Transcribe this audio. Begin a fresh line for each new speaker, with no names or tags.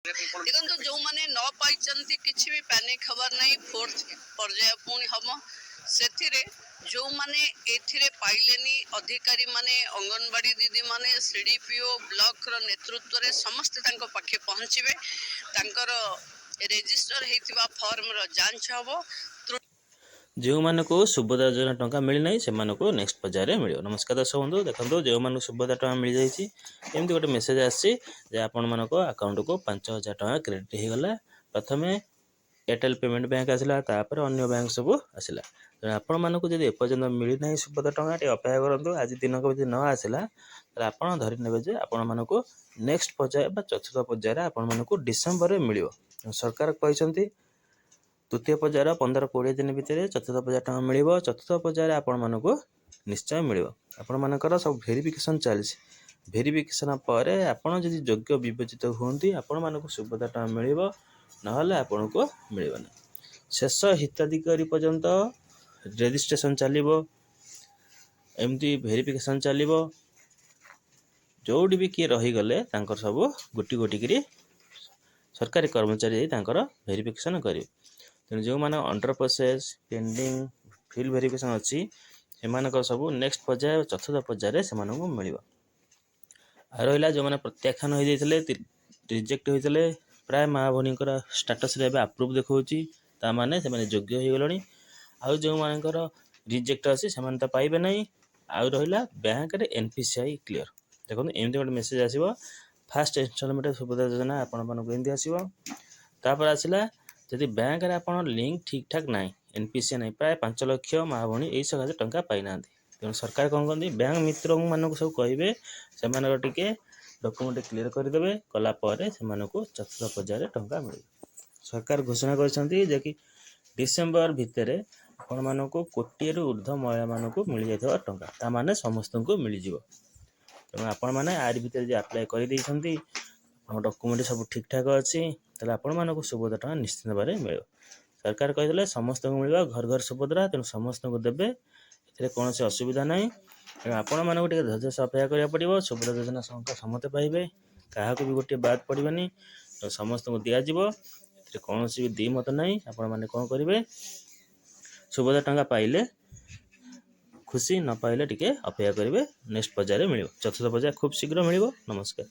देखो जो मैंने न पाई किसी भी पैनिक खबर नहीं फोर्थ पर्याय पुणी हम से जो मैंने एथिरे पाइलेनी अधिकारी माने अंगनवाड़ी दीदी माने सीडीपीओ ब्लॉक रो नेतृत्व रे समस्त तांको पाखे पहुंचीबे तांकर रेजिस्टर हेतिबा फॉर्म रो जांच हबो
जो मानक सुभद्रा योजना टंका मिल ना से नेक्स्ट पर्यायर मिल। नमस्कार दर्शक बंधु देखो जो मानक सुभद्रा टंका मिल जाएगी एमती गोटे मेसेज आसी आपण मान अकाउंट को 5,000 टंका क्रेडिट हो गला। प्रथम एयरटेल पेमेंट बैंक आसला तापर अन्य बैंक सब आसला। आपण मानक जब एपर्तन मिल ना सुभद्रा टंका टे अपेक्षा करूँ आज दिन को न आसला आप धरी ने आपण मानक नेक्स्ट पर्याय चतुर्थ पर्यायर आपण मानक डिसेम्बर में मिल। सरकार कहते तृतीय पर्यायर 15-20 दिन भितर चतुर्थ पर्यायर टंका मिल। चतुर्थ पर्यायर आपण मानक निश्चय मिल। आपण मानकर सब वेरिफिकेशन चलती वेरिफिकेशन पर आपण जदि योग्य विवेचित होती आपण मानक सुभद्रा टंका मिल ना आपण को मिलना। शेष हिताधिकारी पर्यंत रेजिस्ट्रेशन चलो एमती वेरिफिकेशन चलो जोड़ी भी किए रहीगले सब गोटी गोटी करी सरकारी कर्मचारी वेरिफिकेशन करेंगे। तेणु जो मैंने under process pending fill verification अच्छी से सब नेक्स्ट पर्याय चतुर्थ पर्यायर से मिल। रहा जो मैंने प्रत्याख्यान हो जाते रिजेक्ट होते प्राय माँ भौणी स्टाटस अप्रूव देखा माने से योग्य हो गले। आउ जो मानकर रिजेक्ट अच्छी से तो पाइबे ना। आउ रहा बैंक रे NPCI क्लियर देखो एमती गोटे मेसेज आसो फास्ट इनस्टॉलमेंट सुभद्रा योजना आपमती आसो। तापर आसला जदि बैंक रे आपन लिंक ठीक ठाक ना NPCI ना प्राय 5 लाख माँ भौणी यही सकाशे टंका पाई ना। तेणु सरकार कौन कहते बैंक मित्र मानक सब कहे से टिके डॉक्यूमेंट क्लियर करदे कलापर से चतुर्थ पर्यायर टंका मिल। सरकार घोषणा कर कि डिसेम्बर भितर आपण मानक 1 कोटी ऊर्ध्व महिला मानक मिल जाता टंका ता माने समस्त को मिल जाव। तेणु आपण मैंने आर भितर जो आप्लाय कर डॉक्यूमेंट सब ठीक ठाक अच्छी तेल आपण मानक सुभद्रा टंका निश्चित भाव में मिल। सरकार कहते समस्त को मिल घर घर सुभद्रा तेणु समस्त को देवे ए कौन असुविधा ना। तेणु आपण मानक धैर्य से अपेक्षा करा पड़ो सुभद्रा योजना समस्त पाइबे क्या भी गोटे बाद पड़ेनि समस्त को दिज्व कौन भी द्विमत ना। आपण मैंने कौन करेंगे सुभद्रा टंका पाइले खुशी न पाइले टिके अपेक्षा करेंगे नेक्स्ट पर्यायर मिल। चतुर्थ पर्यायर खूब शीघ्र मिल। नमस्कार।